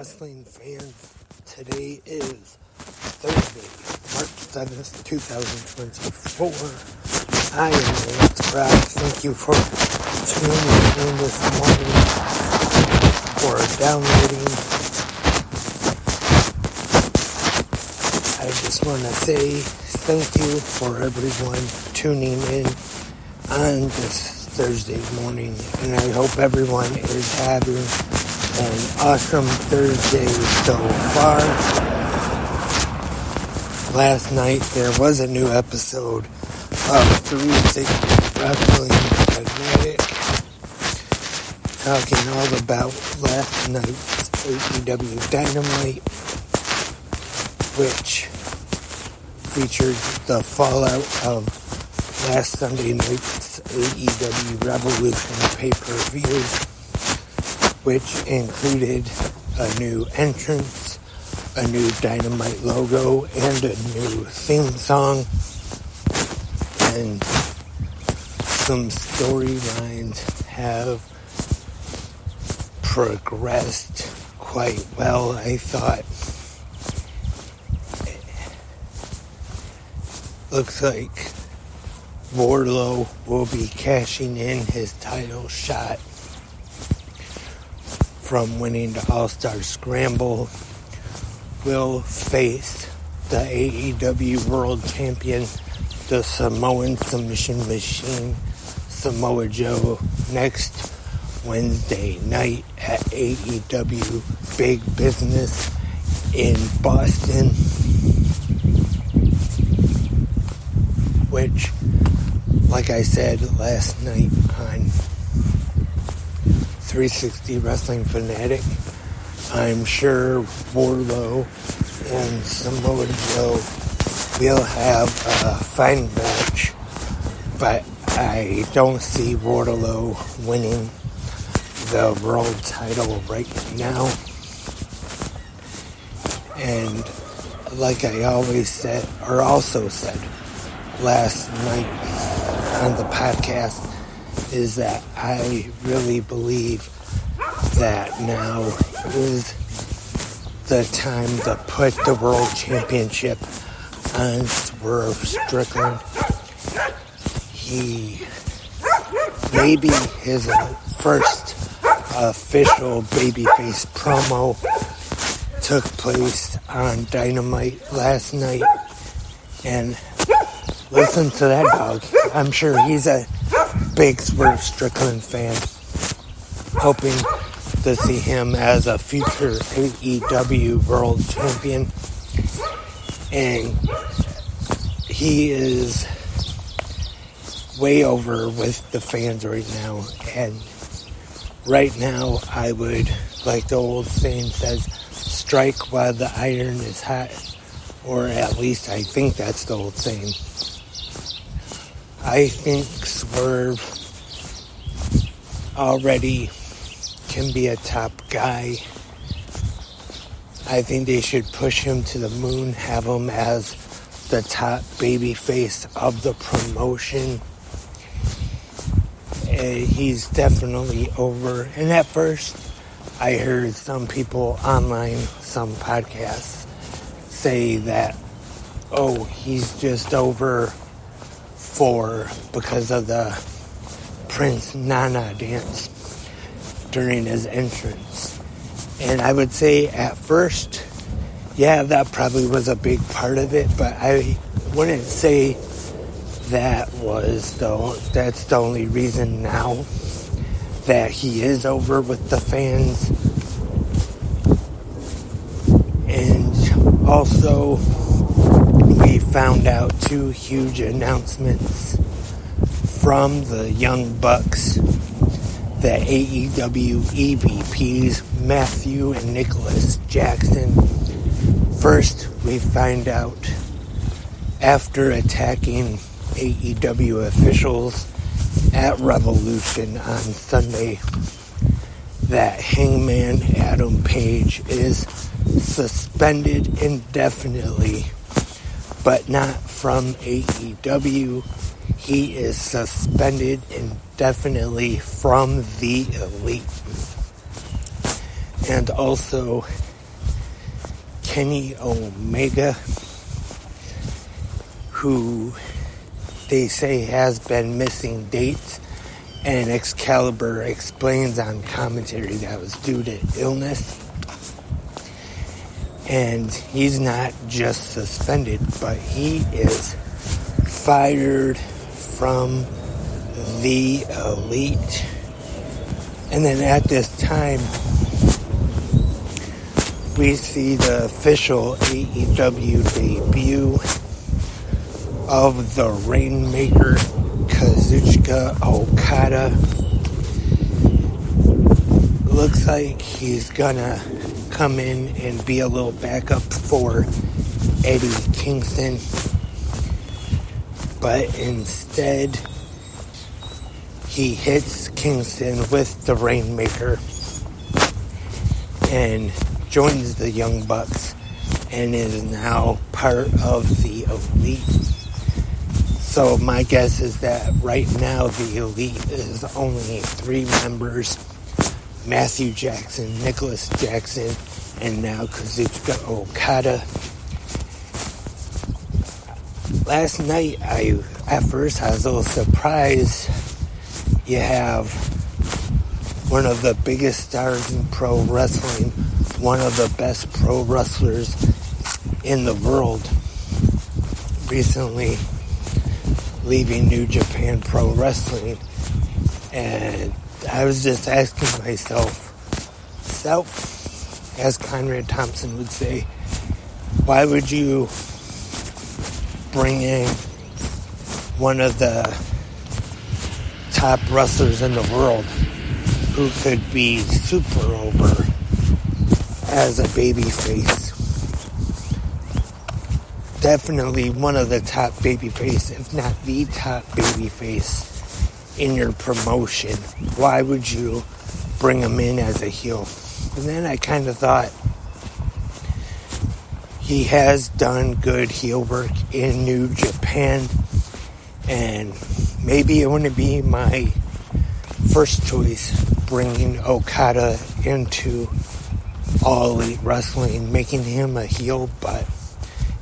wrestling fans. Today is Thursday, March 7th, 2024. I am Let's Rock. Thank you for tuning in this morning, for downloading. I just want to say thank you for everyone tuning in on this Thursday morning, and I hope everyone is having an awesome Thursday so far. Last night there was a new episode of 360 Wrestling Fanatic, talking all about last night's AEW Dynamite, which featured the fallout of last Sunday night's AEW Revolution pay-per-view, which included a new entrance, a new Dynamite logo, and a new theme song, and some storylines have progressed quite well, I thought. Looks like Wardlow will be cashing in his title shot from winning the All-Star Scramble. Will face the AEW World Champion, the Samoan Submission Machine, Samoa Joe, next Wednesday night at AEW Big Business in Boston, which, like I said last night on 360 Wrestling Fanatic, I'm sure Wardlow and Samoa Joe will have a fine match, but I don't see Wardlow winning the world title right now. And like I always said, or also said last night on the podcast, is that I really believe that now is the time to put the World Championship on Swerve Strickland. Maybe his first official babyface promo took place on Dynamite last night, and listen to that dog. I'm sure he's a big Swerve Strickland fan, hoping to see him as a future AEW World Champion. And he is way over with the fans right now. And right now, I would, like the old saying says, strike while the iron is hot. Or at least I think that's the old saying. I think Swerve already can be a top guy. I think they should push him to the moon, have him as the top babyface of the promotion. He's definitely over. And at first, I heard some people online, some podcasts, say that, oh, he's just over because of the Prince Nana dance during his entrance. And I would say at first, yeah, that probably was a big part of it, but I wouldn't say that's the only reason now that he is over with the fans. And also, we found out two huge announcements from the Young Bucks, the AEW EVPs, Matthew and Nicholas Jackson. First, we find out after attacking AEW officials at Revolution on Sunday that Hangman Adam Page is suspended indefinitely, but not from AEW. He is suspended indefinitely from the Elite. And also, Kenny Omega, who they say has been missing dates, and Excalibur explains on commentary that was due to illness. And he's not just suspended, but he is fired from the Elite. And then at this time, we see the official AEW debut of the Rainmaker, Kazuchika Okada. Looks like he's gonna come in and be a little backup for Eddie Kingston, but instead he hits Kingston with the Rainmaker and joins the Young Bucks and is now part of the Elite. So my guess is that right now the Elite is only 3 members: Matthew Jackson, Nicholas Jackson, and now Kazuchika Okada. Last night, at first I was a little surprised. You have one of the biggest stars in pro wrestling, one of the best pro wrestlers in the world, recently leaving New Japan Pro Wrestling, and I was just asking myself, as Conrad Thompson would say, why would you bring in one of the top wrestlers in the world who could be super over as a babyface? Definitely one of the top babyface, if not the top babyface in your promotion. Why would you bring him in as a heel? And then I kind of thought, he has done good heel work in New Japan, and maybe it wouldn't be my first choice bringing Okada into All Elite Wrestling, making him a heel, but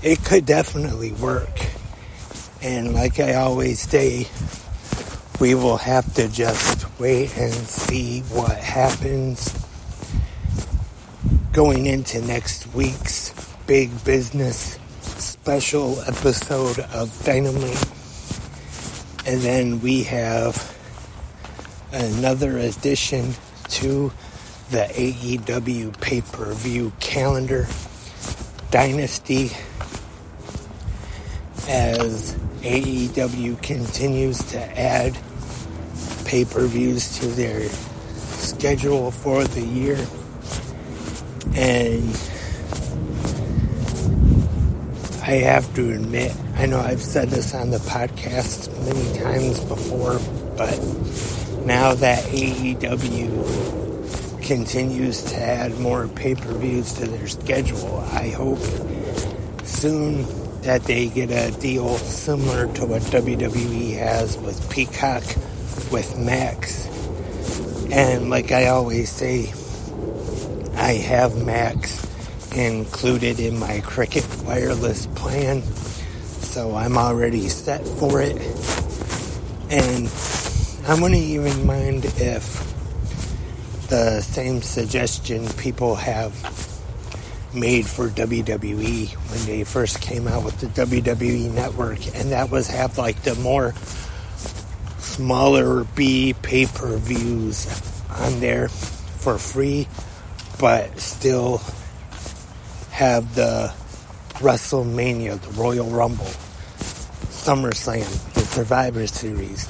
it could definitely work. And like I always say, we will have to just wait and see what happens going into next week's Big Business special episode of Dynamite. And then we have another addition to the AEW pay-per-view calendar, Dynasty, as AEW continues to add pay-per-views to their schedule for the year. And I have to admit, I know I've said this on the podcast many times before, but now that AEW continues to add more pay-per-views to their schedule, I hope soon that they get a deal similar to what WWE has with Peacock, with Max. And like I always say, I have Max included in my Cricket wireless plan, so I'm already set for it. And I wouldn't even mind if the same suggestion people have made for WWE when they first came out with the WWE Network, and that was have like the more smaller B pay-per-views on there for free, but still have the WrestleMania, the Royal Rumble, SummerSlam, the Survivor Series,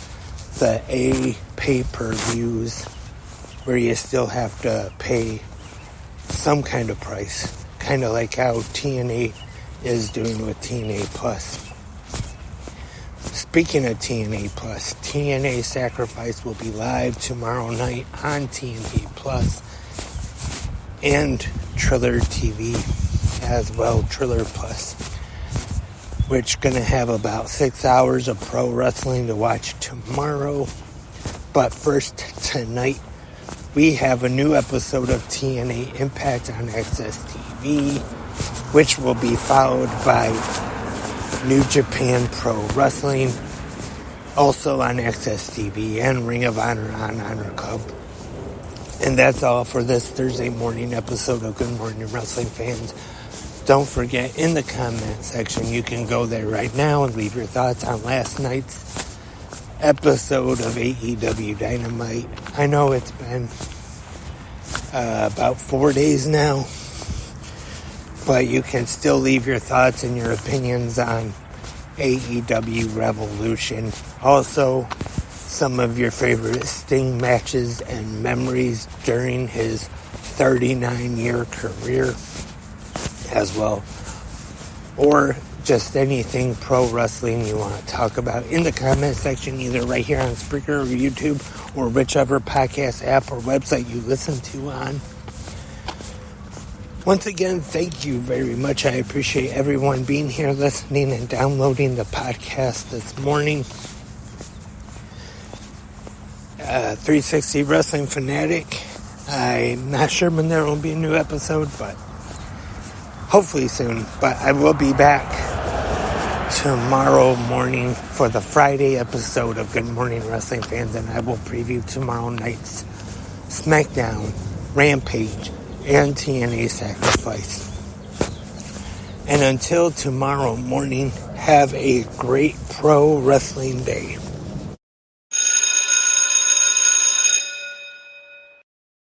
the A pay-per-views where you still have to pay some kind of price, kind of like how TNA is doing with TNA Plus. Speaking of TNA Plus, TNA Sacrifice will be live tomorrow night on TNA Plus and Triller TV as well, Triller Plus, which going to have about 6 hours of pro wrestling to watch tomorrow. But first, tonight, we have a new episode of TNA Impact on Access TV. which will be followed by New Japan Pro Wrestling, also on Access TV, and Ring of Honor on Honor Club. And that's all for this Thursday morning episode of Good Morning Wrestling Fans. Don't forget, in the comment section, you can go there right now and leave your thoughts on last night's episode of AEW Dynamite. I know it's been about 4 days now, but you can still leave your thoughts and your opinions on AEW Revolution. Also, some of your favorite Sting matches and memories during his 39-year career as well. Or just anything pro wrestling you want to talk about in the comment section, either right here on Spreaker or YouTube or whichever podcast app or website you listen to on. Once again, thank you very much. I appreciate everyone being here, listening, and downloading the podcast this morning. 360 Wrestling Fanatic. I'm not sure when there will be a new episode, but hopefully soon. But I will be back tomorrow morning for the Friday episode of Good Morning Wrestling Fans, and I will preview tomorrow night's SmackDown, Rampage, and TNA Sacrifice. And until tomorrow morning, have a great pro wrestling day.